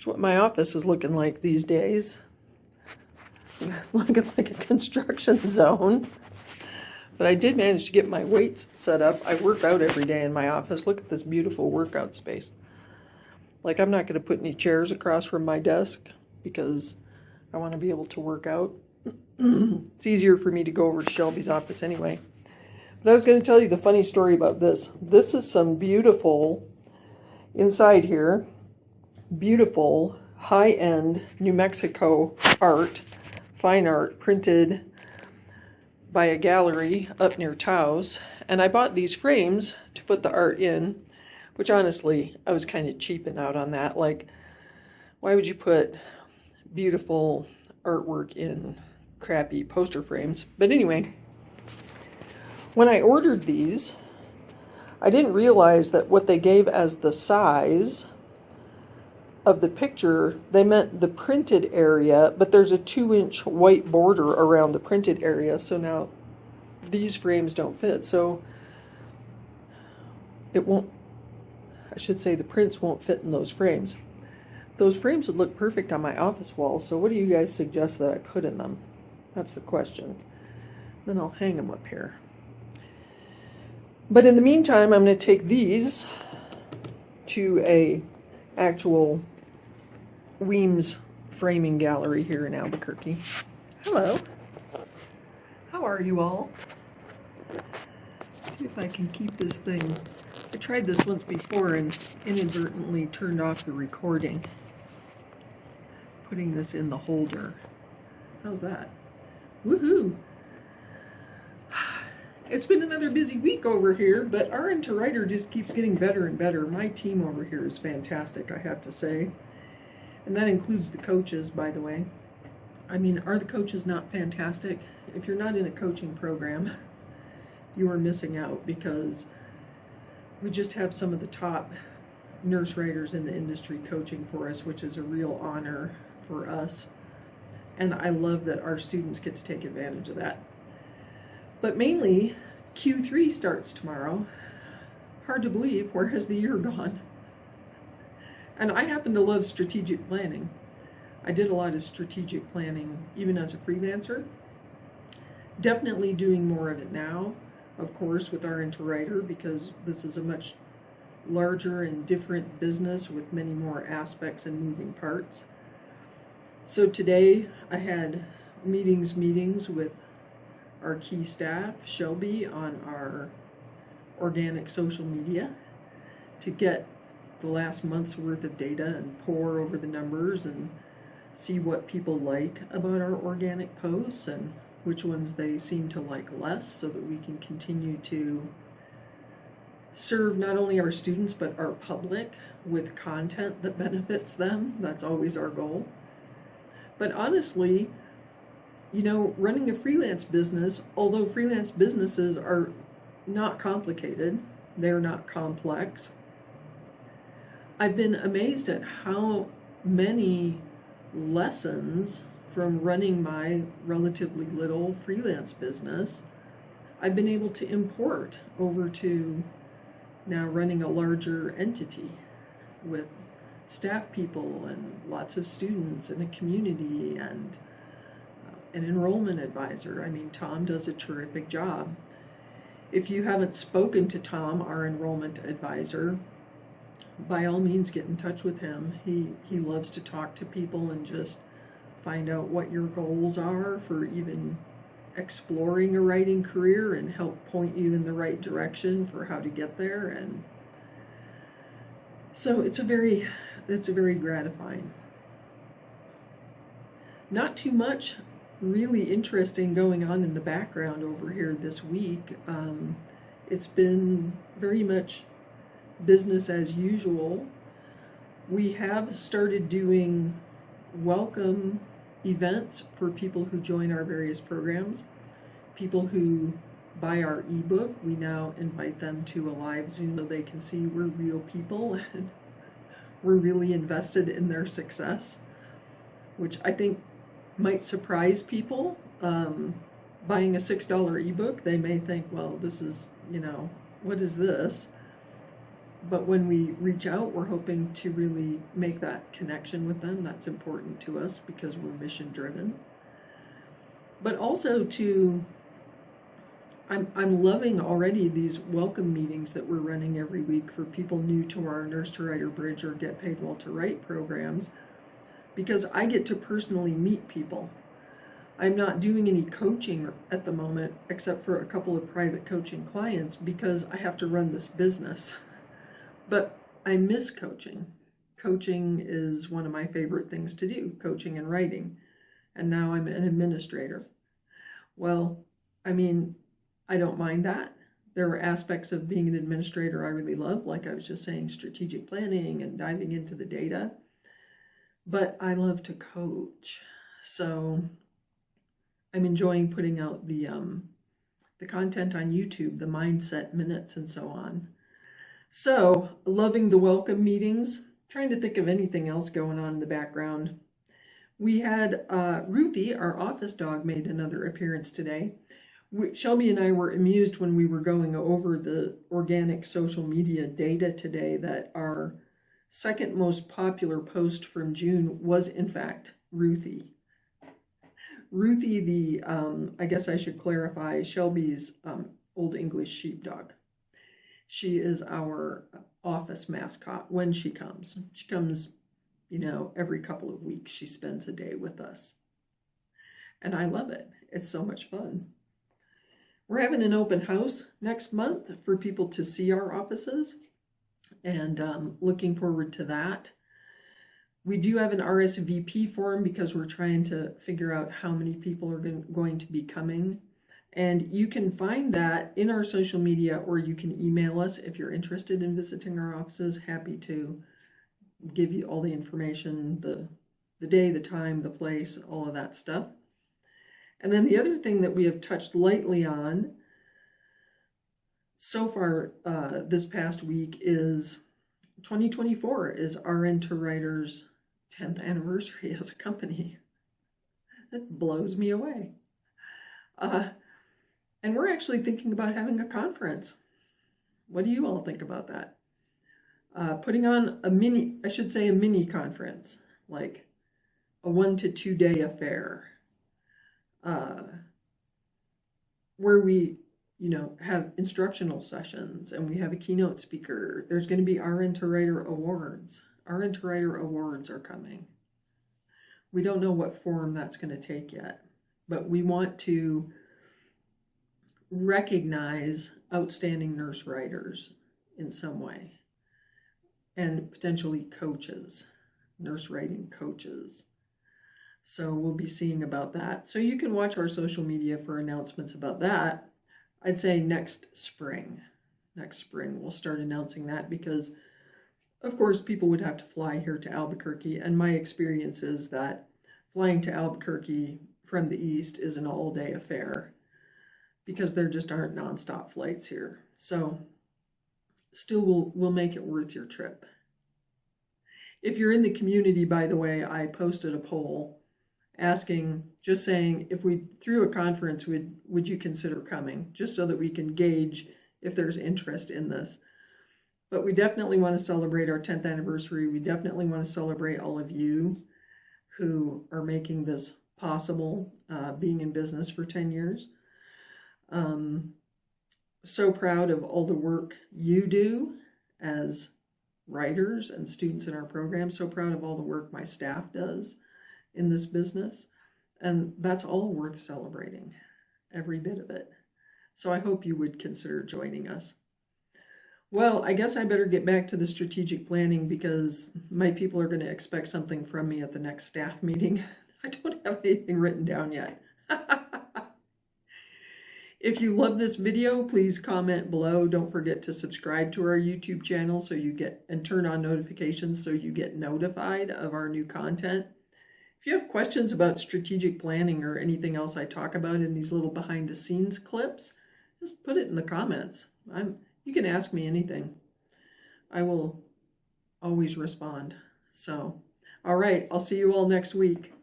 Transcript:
It's what my office is looking like these days. Looking like a construction zone. But I did manage to get my weights set up. I work out every day in my office. Look at this beautiful workout space. Like, I'm not going to put any chairs across from my desk because I want to be able to work out. It's easier for me to go over to Shelby's office anyway. But I was going to tell you the funny story about this. This is some beautiful, inside here, beautiful, high-end New Mexico art, fine art, printed by a gallery up near Taos. And I bought these frames to put the art in, which honestly, I was kind of cheaping out on that. Like, why would you put beautiful artwork in crappy poster frames? But anyway, when I ordered these, I didn't realize that what they gave as the size of the picture, they meant the printed area, but there's a 2-inch white border around the printed area, so now these frames don't fit. So it won't, I should say the prints won't fit in those frames. Those frames would look perfect on my office wall, so what do you guys suggest that I put in them? That's the question. Then I'll hang them up here. But in the meantime, I'm going to take these to a actual Weems framing gallery here in Albuquerque. Hello. How are you all? Let's see if I can keep this thing. I tried this once before and inadvertently turned off the recording. Putting this in the holder. How's that? Woohoo! It's been another busy week over here, but RN2writer just keeps getting better and better. My team over here is fantastic, I have to say. And that includes the coaches, by the way. I mean, are the coaches not fantastic? If you're not in a coaching program, you are missing out, because we just have some of the top nurse writers in the industry coaching for us, which is a real honor for us. And I love that our students get to take advantage of that. But mainly, Q3 starts tomorrow. Hard to believe, where has the year gone? And I happen to love strategic planning. I did a lot of strategic planning even as a freelancer. Definitely doing more of it now, of course, with RN2writer, because this is a much larger and different business with many more aspects and moving parts. So today I had meetings with our key staff, Shelby, on our organic social media to get the last month's worth of data and pour over the numbers and see what people like about our organic posts and which ones they seem to like less, so that we can continue to serve not only our students but our public with content that benefits them. That's always our goal. But honestly, you know, running a freelance business, although freelance businesses are not complicated, they're not complex, I've been amazed at how many lessons from running my relatively little freelance business I've been able to import over to now running a larger entity with staff people and lots of students and a community and an enrollment advisor. I mean, Tom does a terrific job. If you haven't spoken to Tom, our enrollment advisor, by all means get in touch with him. He loves to talk to people and just find out what your goals are for even exploring a writing career and help point you in the right direction for how to get there. And so it's a very gratifying. Not too much really interesting going on in the background over here this week. It's been very much business as usual. We have started doing welcome events for people who join our various programs. People who buy our ebook, we now invite them to a live Zoom so they can see we're real people and we're really invested in their success, which I think might surprise people. Buying a $6 ebook, they may think, well, this is, what is this? But when we reach out, we're hoping to really make that connection with them. That's important to us because we're mission driven. But also I'm loving already these welcome meetings that we're running every week for people new to our Nurse to Writer Bridge or Get Paid Well to Write programs, because I get to personally meet people. I'm not doing any coaching at the moment, except for a couple of private coaching clients, because I have to run this business. But I miss coaching. Coaching is one of my favorite things to do, coaching and writing. And now I'm an administrator. Well, I mean, I don't mind that. There are aspects of being an administrator I really love, like I was just saying, strategic planning and diving into the data. But I love to coach. So I'm enjoying putting out the content on YouTube, the mindset minutes and so on. So loving the welcome meetings, trying to think of anything else going on in the background. We had Ruthie, our office dog, made another appearance today. Shelby and I were amused when we were going over the organic social media data today that our second most popular post from June was in fact Ruthie. Ruthie, I guess I should clarify, Shelby's Old English sheepdog. She is our office mascot when she comes. She comes, every couple of weeks. She spends a day with us. And I love it. It's so much fun. We're having an open house next month for people to see our offices, and looking forward to that. We do have an RSVP form because we're trying to figure out how many people are going to be coming. And you can find that in our social media, or you can email us if you're interested in visiting our offices. Happy to give you all the information, the day, the time, the place, all of that stuff. And then the other thing that we have touched lightly on so far this past week is 2024 is RN2writer's 10th anniversary as a company. That blows me away. And we're actually thinking about having a conference. What do you all think about that? Putting on a mini conference, like a 1 to 2 day affair, where we, have instructional sessions and we have a keynote speaker. There's going to be RN2writer awards. RN2writer awards are coming. We don't know what form that's going to take yet, but we want to recognize outstanding nurse writers in some way, and potentially coaches, nurse writing coaches. So we'll be seeing about that. So you can watch our social media for announcements about that. I'd say next spring. Next spring we'll start announcing that, because of course people would have to fly here to Albuquerque, and my experience is that flying to Albuquerque from the east is an all-day affair because there just aren't nonstop flights here. So still we'll make it worth your trip. If you're in the community, by the way, I posted a poll just saying, if we threw a conference, would you consider coming? Just so that we can gauge if there's interest in this. But we definitely want to celebrate our 10th anniversary. We definitely want to celebrate all of you who are making this possible, being in business for 10 years. So proud of all the work you do as writers and students in our program. So proud of all the work my staff does in this business. And that's all worth celebrating, every bit of it. So I hope you would consider joining us. Well, I guess I better get back to the strategic planning, because my people are going to expect something from me at the next staff meeting. I don't have anything written down yet. If you love this video, please comment below. Don't forget to subscribe to our YouTube channel and turn on notifications so you get notified of our new content. If you have questions about strategic planning or anything else I talk about in these little behind the scenes clips, just put it in the comments. You can ask me anything. I will always respond. So, all right, I'll see you all next week.